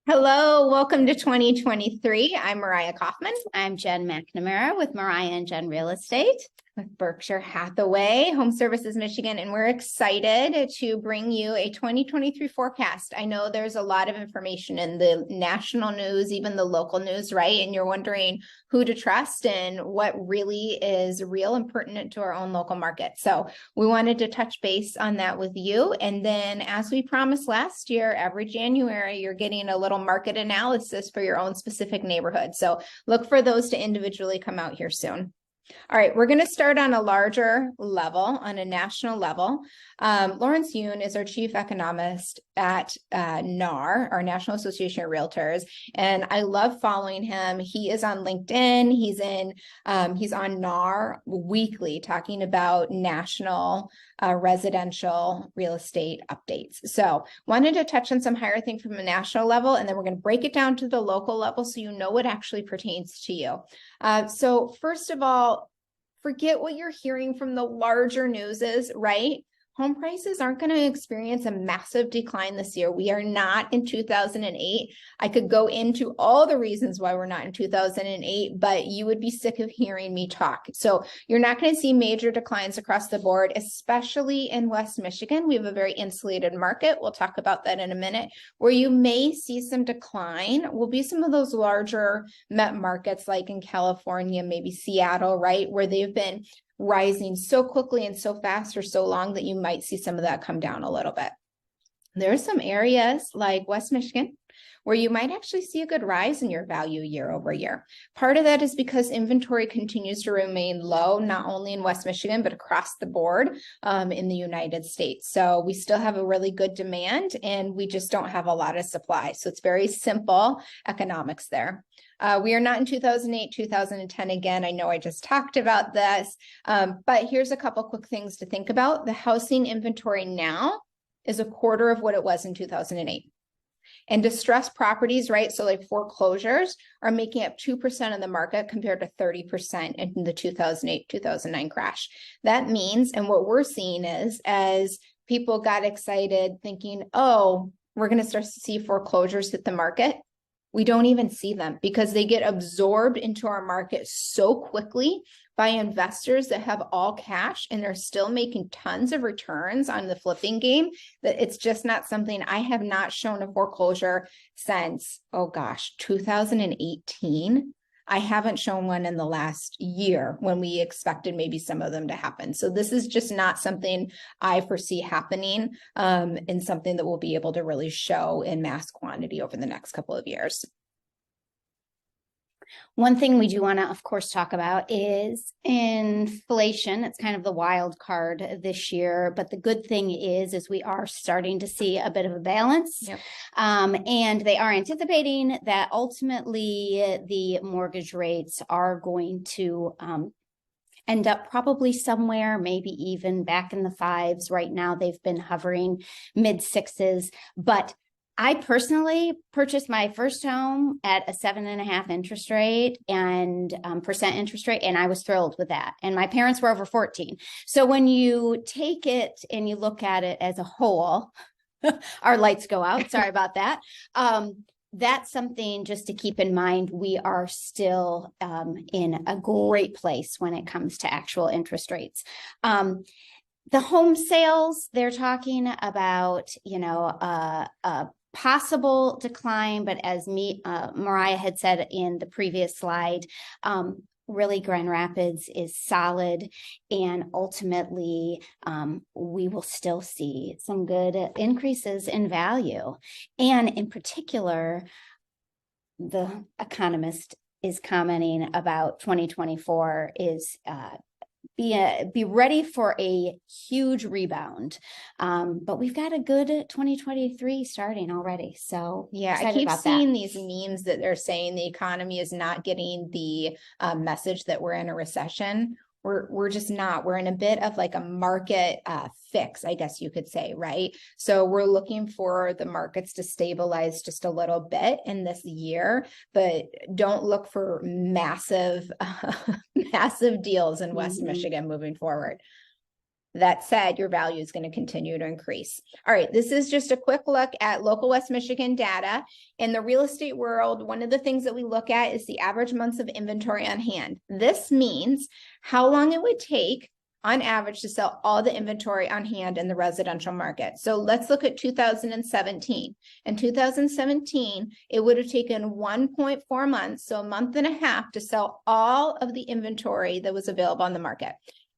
Hello, welcome to 2023. I'm Mariah Kaufman I'm Jen McNamara with Mariah and Jen Real Estate. with Berkshire Hathaway Home Services Michigan, and we're excited to bring you a 2023 forecast. I know there's a lot of information in the national news, even the local news, right? And you're wondering who to trust and what really is real and pertinent to our own local market. So we wanted to touch base on that with you. And then, as we promised last year, every January, you're getting a little market analysis for your own specific neighborhood. So look for those to individually come out here soon. All right, we're going to start on a larger level, on a national level. Lawrence Yoon is our chief economist at NAR, our National Association of Realtors, and I love following him. He is on LinkedIn. He's on NAR weekly, talking about national residential real estate updates. So wanted to touch on some higher things from a national level, and then we're going to break it down to the local level so you know what actually pertains to you. So first of all, forget what you're hearing from the larger newses, right? Home prices aren't going to experience a massive decline this year. We are not in 2008. I could go into all the reasons why we're not in 2008, but you would be sick of hearing me talk. So you're not going to see major declines across the board, especially in West Michigan. We have a very insulated market. We'll talk about that in a minute. Where you may see some decline will be some of those larger met markets like in California, maybe Seattle, right? Where they've been rising so quickly and so fast for so long that you might see some of that come down a little bit. There are some areas like West Michigan where you might actually see a good rise in your value year over year. Part of that is because inventory continues to remain low, not only in West Michigan, but across the board in the United States. So we still have a really good demand and we just don't have a lot of supply. So it's very simple economics there. We are not in 2008, 2010 again. I know I just talked about this, but here's a couple quick things to think about. The housing inventory now is a quarter of what it was in 2008. And distressed properties, right? So like foreclosures are making up 2% of the market compared to 30% in the 2008, 2009 crash. That means, and what we're seeing is, as people got excited thinking, oh, we're going to start to see foreclosures hit the market, we don't even see them because they get absorbed into our market so quickly by investors that have all cash and they're still making tons of returns on the flipping game that it's just not something. I have not shown a foreclosure since, oh gosh, 2018. I haven't shown one in the last year when we expected maybe some of them to happen. So this is just not something I foresee happening and something that we'll be able to really show in mass quantity over the next couple of years. One thing we do want to, of course, talk about is inflation. It's kind of the wild card this year, but the good thing is we are starting to see a bit of a balance. Yep. And they are anticipating that ultimately the mortgage rates are going to end up probably somewhere, maybe even back in the fives. Right now, they've been hovering mid sixes, but I personally purchased my first home at a 7.5% interest rate and I was thrilled with that. And my parents were over 14. So when you take it and you look at it as a whole, our lights go out. Sorry about that. That's something just to keep in mind. We are still in a great place when it comes to actual interest rates. The home sales, they're talking about, a possible decline, but as Mariah had said in the previous slide, really Grand Rapids is solid, and ultimately we will still see some good increases in value. And in particular, the Economist is commenting about 2024 is be ready for a huge rebound. But we've got a good 2023 starting already. So yeah, I keep seeing these memes that they're saying the economy is not getting the message that we're in a recession. We're just not. We're in a bit of like a market fix, I guess you could say, right? So we're looking for the markets to stabilize just a little bit in this year, but don't look for massive, massive deals in West Michigan moving forward. That said, your value is going to continue to increase. All right, this is just a quick look at local West Michigan data. In the real estate world, one of the things that we look at is the average months of inventory on hand. This means how long it would take on average to sell all the inventory on hand in the residential market. So let's look at 2017. In 2017, it would have taken 1.4 months, so a month and a half, to sell all of the inventory that was available on the market.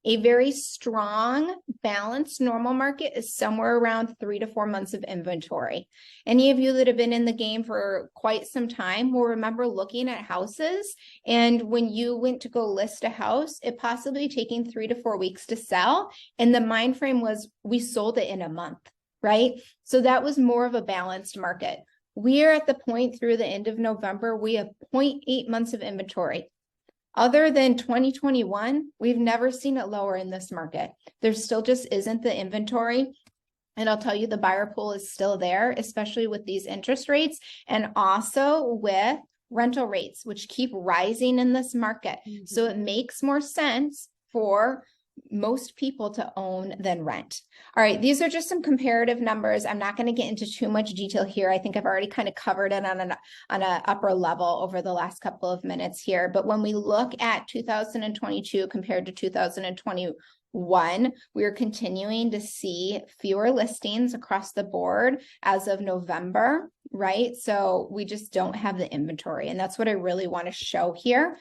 A very strong, balanced, normal market is somewhere around 3 to 4 months of inventory. Any of you that have been in the game for quite some time will remember looking at houses, and when you went to go list a house, it possibly taking 3 to 4 weeks to sell, and the mind frame was we sold it in a month, right? So that was more of a balanced market. We are at the point through the end of November, we have 0.8 months of inventory. Other than 2021, we've never seen it lower in this market. There still just isn't the inventory. And I'll tell you, the buyer pool is still there, especially with these interest rates and also with rental rates, which keep rising in this market. Mm-hmm. So it makes more sense for most people to own than rent. All right, these are just some comparative numbers. I'm not going to get into too much detail here. I think I've already kind of covered it on an upper level over the last couple of minutes here. But when we look at 2022 compared to 2021, we are continuing to see fewer listings across the board as of November, right? So we just don't have the inventory. And that's what I really want to show here.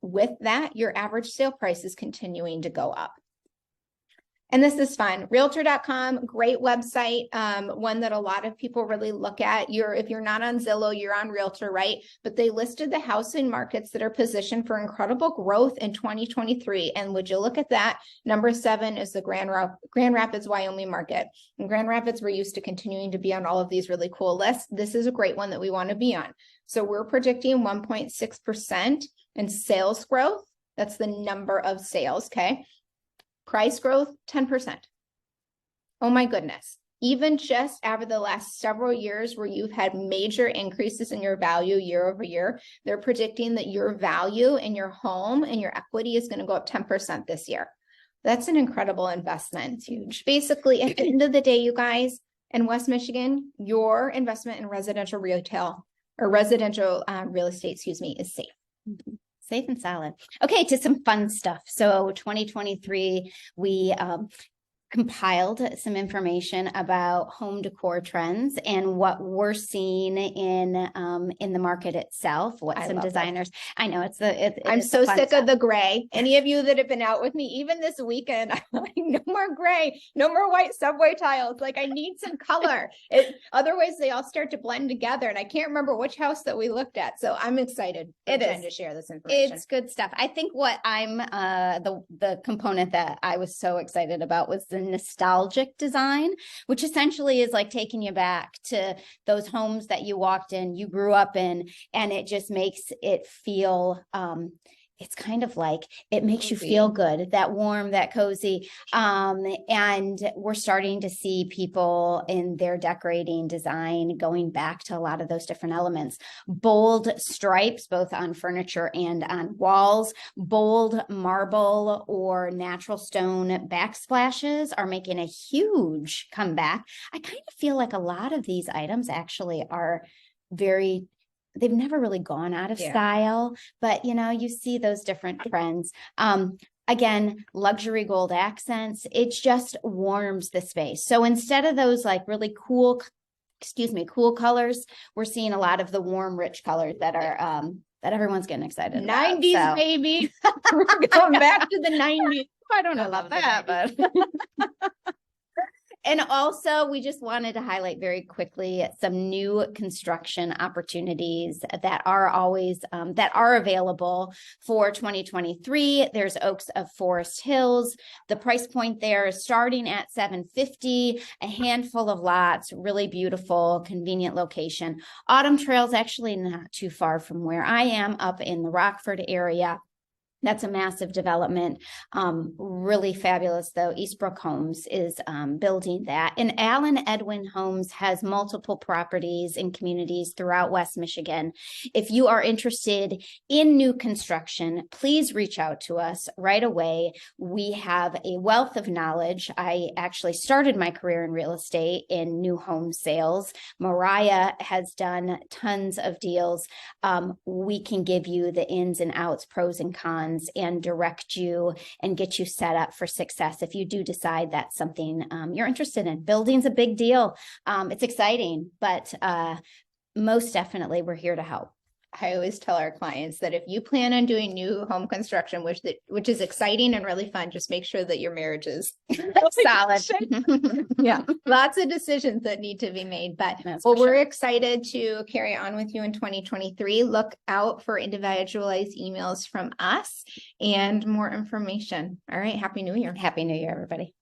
With that, your average sale price is continuing to go up. And this is fun. Realtor.com, great website, one that a lot of people really look at. If you're not on Zillow, you're on Realtor, right? But they listed the housing markets that are positioned for incredible growth in 2023. And would you look at that? Number 7 is the Grand Rapids, Wyoming market. In Grand Rapids, we're used to continuing to be on all of these really cool lists. This is a great one that we want to be on. So we're predicting 1.6% in sales growth. That's the number of sales, okay? Price growth, 10%. Oh my goodness. Even just over the last several years where you've had major increases in your value year over year, they're predicting that your value in your home and your equity is going to go up 10% this year. That's an incredible investment. It's huge. Basically, at the end of the day, you guys, in West Michigan, your investment in residential retail or residential real estate, is safe. Mm-hmm. Safe and solid. Okay, to some fun stuff. So 2023, we compiled some information about home decor trends and what we're seeing in the market itself. What some designers. I know I'm so sick of the gray. Any of you that have been out with me, even this weekend, I'm like, no more gray, no more white subway tiles. Like, I need some color. Otherwise, they all start to blend together. And I can't remember which house that we looked at. So I'm excited. To share this information. It's good stuff. I think what I'm the component that I was so excited about was the nostalgic design, which essentially is like taking you back to those homes that you walked in, you grew up in, and it just makes it feel it's kind of like it makes you feel good, that warm, that cozy. And we're starting to see people in their decorating design going back to a lot of those different elements. Bold stripes, both on furniture and on walls, bold marble or natural stone backsplashes are making a huge comeback. I kind of feel like a lot of these items actually are they've never really gone out of style, but you see those different trends. Again, luxury gold accents, it just warms the space. So instead of those like really cool colors, we're seeing a lot of the warm, rich colors that are that everyone's getting excited about. 90s, baby. We're going back to the 90s. I don't know about that, but and also, we just wanted to highlight very quickly some new construction opportunities that are available for 2023. There's Oaks of Forest Hills. The price point there is starting at $750, a handful of lots, really beautiful, convenient location. Autumn Trail's actually not too far from where I am, up in the Rockford area. That's a massive development. Really fabulous, though. Eastbrook Homes is building that. And Allen Edwin Homes has multiple properties in communities throughout West Michigan. If you are interested in new construction, please reach out to us right away. We have a wealth of knowledge. I actually started my career in real estate in new home sales. Mariah has done tons of deals. We can give you the ins and outs, pros and cons, and direct you and get you set up for success if you do decide that's something you're interested in. Building's a big deal. It's exciting, but most definitely we're here to help. I always tell our clients that if you plan on doing new home construction, which is exciting and really fun, just make sure that your marriage is solid. Yeah, lots of decisions that need to be made, but we're excited to carry on with you in 2023. Look out for individualized emails from us and more information. All right, Happy New Year. Happy New Year, everybody.